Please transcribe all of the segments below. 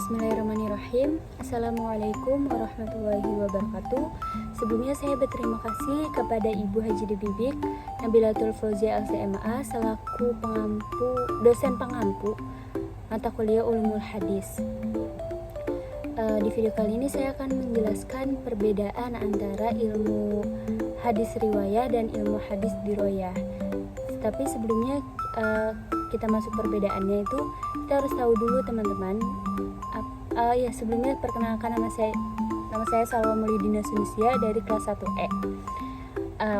Bismillahirrahmanirrahim. Assalamualaikum warahmatullahi wabarakatuh. Sebelumnya saya berterima kasih kepada Ibu Haji Bibik Nabilatul Fauzia LCMA selaku dosen pengampu mata kuliah Ulumul Hadis. Di video kali ini saya akan menjelaskan perbedaan antara ilmu hadis riwayah dan ilmu hadis diroyah. Tapi sebelumnya kita masuk perbedaannya itu kita harus tahu dulu teman-teman. Sebelumnya perkenalkan nama saya Salwa Maulidina Sunisia dari kelas 1E.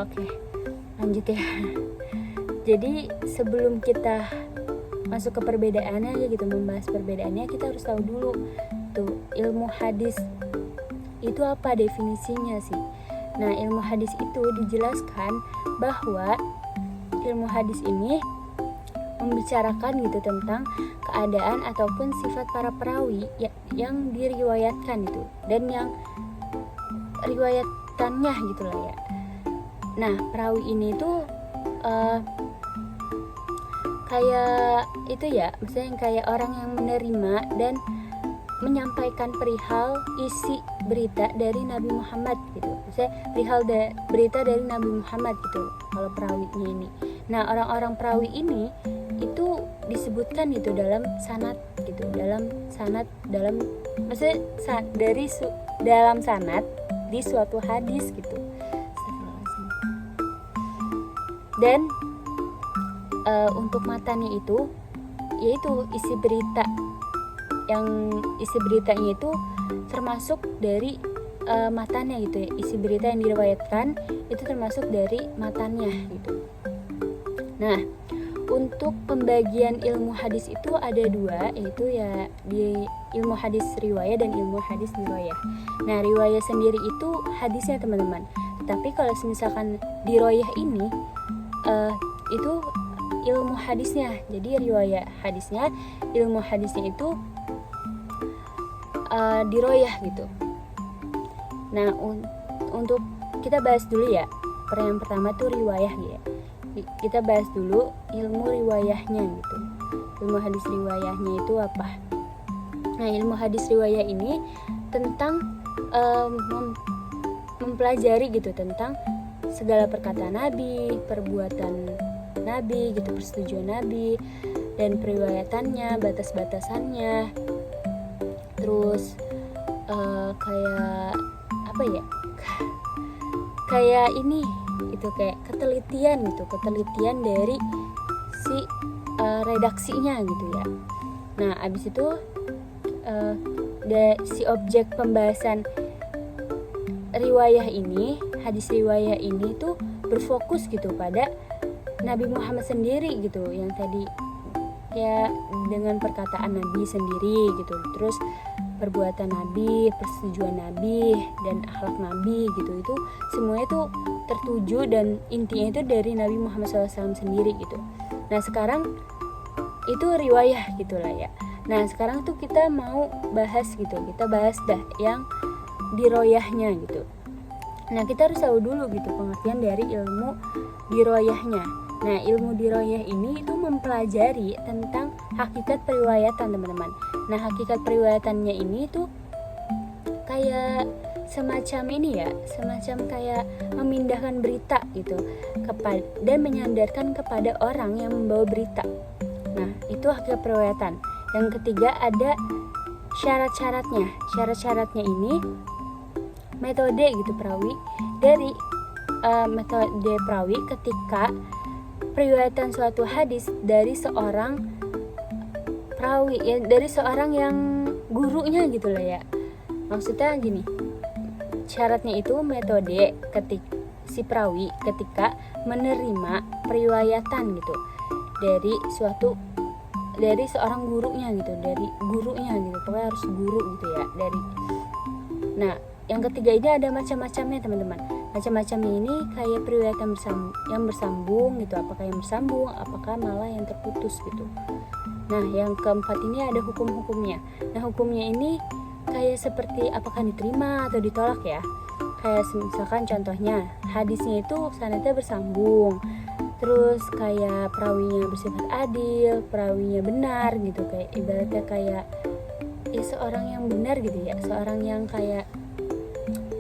Oke, lanjut ya. Jadi sebelum kita masuk ke perbedaannya gitu, membahas perbedaannya, kita harus tahu dulu tuh ilmu hadis itu apa definisinya sih. Nah, ilmu hadis itu dijelaskan bahwa ilmu hadis ini membicarakan gitu tentang keadaan ataupun sifat para perawi yang diriwayatkan itu dan yang riwayatannya gitu lah ya. Nah, perawi ini tuh kayak itu ya, misalnya yang kayak orang yang menerima dan menyampaikan perihal isi berita dari Nabi Muhammad gitu. Misalnya perihal berita dari Nabi Muhammad gitu kalau perawinya ini. Nah, orang-orang perawi ini itu disebutkan gitu dalam sanad gitu, dalam sanad di suatu hadis gitu. Dan untuk matanya itu yaitu isi berita, yang isi beritanya itu termasuk dari matanya gitu ya. Isi berita yang diriwayatkan itu termasuk dari matanya gitu. Nah, untuk pembagian ilmu hadis itu ada dua, yaitu ya di ilmu hadis riwayah dan ilmu hadis diroyah. Nah, riwayah sendiri itu hadisnya teman-teman. Tapi kalau misalkan diroyah ini itu ilmu hadisnya. Jadi riwayah hadisnya, ilmu hadisnya itu diroyah gitu. Nah, untuk kita bahas dulu ya. Yang pertama tuh riwayah ya. Kita bahas dulu ilmu riwayahnya gitu. Ilmu hadis riwayahnya itu apa? Nah, ilmu hadis riwayah ini tentang mempelajari gitu tentang segala perkataan Nabi, perbuatan Nabi gitu, persetujuan Nabi dan periwayatannya, batas-batasannya. Terus kayak apa ya? Kayak ini itu kayak ketelitian dari si redaksinya gitu ya. Nah, abis itu si objek pembahasan riwayah ini, hadis riwayah ini tuh berfokus gitu pada Nabi Muhammad sendiri gitu, yang tadi ya dengan perkataan Nabi sendiri gitu, terus perbuatan Nabi, persetujuan Nabi, dan akhlak Nabi gitu. Itu semuanya tuh tertuju dan intinya itu dari Nabi Muhammad SAW sendiri gitu. Nah, sekarang itu riwayah gitu lah ya. Nah, sekarang tuh kita mau bahas gitu, kita bahas dah yang diroyahnya gitu. Nah, kita harus tahu dulu gitu pengertian dari ilmu diroyahnya. Nah, ilmu diroyah ini itu mempelajari tentang hakikat periwayatan teman-teman. Nah, hakikat periwayatannya ini tuh kayak semacam ini ya, semacam kayak memindahkan berita gitu dan menyandarkan kepada orang yang membawa berita. Nah, itu hakikat periwayatan. Yang ketiga ada syarat-syaratnya. Syarat-syaratnya ini metode gitu perawi, dari metode perawi ketika periwayatan suatu hadis dari seorang perawi ya, dari seorang yang gurunya gitu lah ya. Maksudnya gini, syaratnya itu metode si perawi ketika menerima periwayatan gitu dari seorang gurunya gitu, pokoknya harus guru gitu ya. Nah, yang ketiga ini ada macam-macamnya teman-teman. Macam-macamnya ini kayak periwayatan yang bersambung gitu, apakah yang bersambung, apakah malah yang terputus gitu. Nah, yang keempat ini ada hukum-hukumnya. Nah, hukumnya ini kayak seperti apakah diterima atau ditolak ya. Kayak misalkan contohnya hadisnya itu sanadnya bersambung, terus kayak perawinya bersifat adil, perawinya benar gitu, kayak ibaratnya kayak ya seorang yang benar gitu ya, seorang yang kayak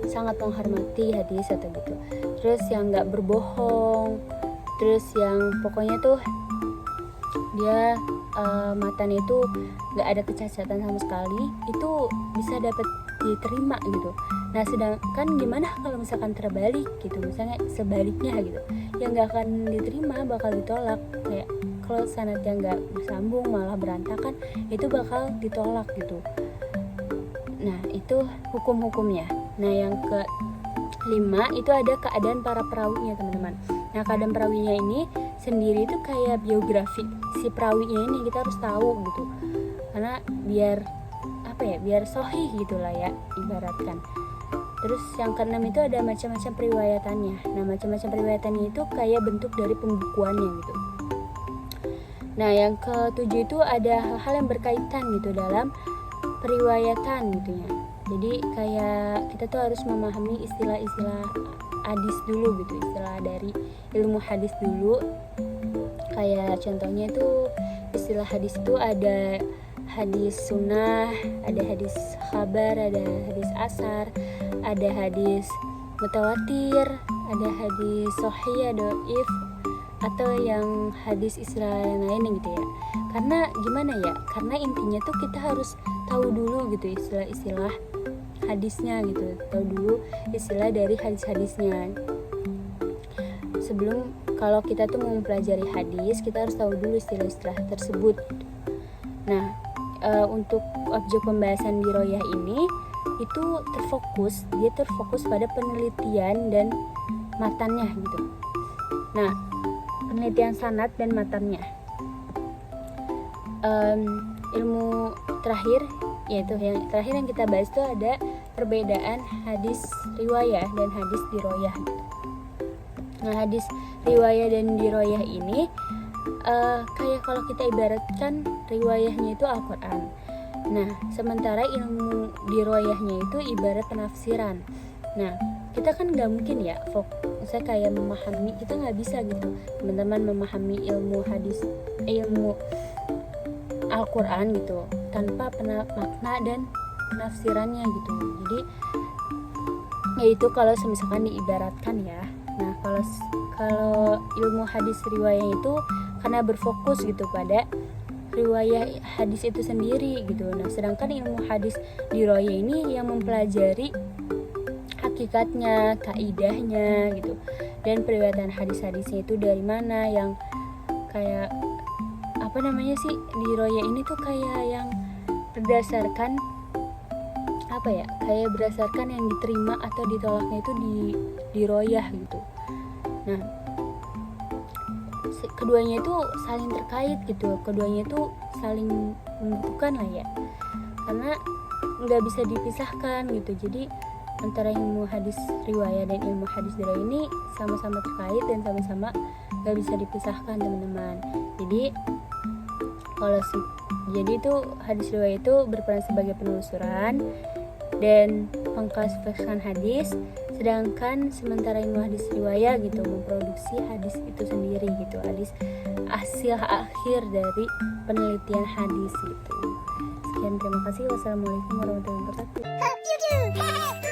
sangat menghormati hadis atau gitu, terus yang nggak berbohong, terus yang pokoknya tuh dia matanya itu nggak ada kecacatan sama sekali, itu bisa dapat diterima gitu. Nah sedangkan gimana kalau misalkan terbalik gitu, misalnya sebaliknya gitu, yang nggak akan diterima, bakal ditolak. Kayak kalau sanadnya nggak bersambung malah berantakan, itu bakal ditolak gitu. Nah itu hukum-hukumnya. Nah yang kelima itu ada keadaan para perawinya teman-teman. Nah keadaan perawinya ini sendiri itu kayak biografi si perawinya ini, kita harus tahu gitu, karena biar biar sahih gitulah ya ibaratkan. Terus yang keenam itu ada macam-macam periwayatannya. Nah macam-macam periwayatannya itu kayak bentuk dari pembukuannya gitu. Nah yang ketujuh itu ada hal-hal yang berkaitan gitu dalam periwayatan gitu ya. Jadi kayak kita tuh harus memahami istilah-istilah hadis dulu gitu, istilah dari ilmu hadis dulu. Kayak contohnya itu istilah hadis itu ada hadis sunnah, ada hadis khabar, ada hadis asar, ada hadis mutawatir, ada hadis sahih, ada dhaif, atau yang hadis istilah yang lain gitu ya. Karena gimana ya, karena intinya tuh kita harus tahu dulu gitu istilah-istilah hadisnya gitu, tahu dulu istilah dari hadis-hadisnya. Sebelum kalau kita tuh mau mempelajari hadis, kita harus tahu dulu istilah-istilah tersebut. Nah untuk objek pembahasan diroyah ini itu dia terfokus pada penelitian dan matannya gitu. Nah penelitian sanad dan matannya. Ilmu terakhir, yaitu yang terakhir yang kita bahas itu ada perbedaan hadis riwayah dan hadis diroyah gitu. Nah hadis riwayah dan diroyah ini kayak kalau kita ibaratkan riwayahnya itu Al-Quran. Nah sementara ilmu diroyahnya itu ibarat penafsiran. Nah kita kan nggak mungkin ya saya kayak memahami, kita nggak bisa gitu teman-teman memahami ilmu hadis, ilmu Al-Quran gitu tanpa makna dan penafsirannya gitu. Jadi yaitu kalau misalkan diibaratkan ya. Nah kalau ilmu hadis riwayah itu karena berfokus gitu pada riwayah hadis itu sendiri gitu. Nah sedangkan ilmu hadis diroyah ini yang mempelajari hakikatnya, kaidahnya gitu, dan periwayatan hadis-hadisnya itu dari mana, yang kayak diroyah ini tuh kayak yang berdasarkan kayak berdasarkan yang diterima atau ditolaknya itu diroyah gitu. Nah keduanya itu saling terkait gitu, keduanya itu saling membutuhkan lah ya, karena nggak bisa dipisahkan gitu. Jadi antara ilmu hadis riwayah dan ilmu hadis diroyah ini sama-sama terkait dan sama-sama nggak bisa dipisahkan teman-teman. Jadi itu hadis riwayah itu berperan sebagai penelusuran dan mengklasifikasikan hadis, sedangkan sementara ilmu hadis riwayah gitu memproduksi hadis itu sendiri gitu, hadis hasil akhir dari penelitian hadis gitu. Sekian, terima kasih. Wassalamualaikum warahmatullahi wabarakatuh.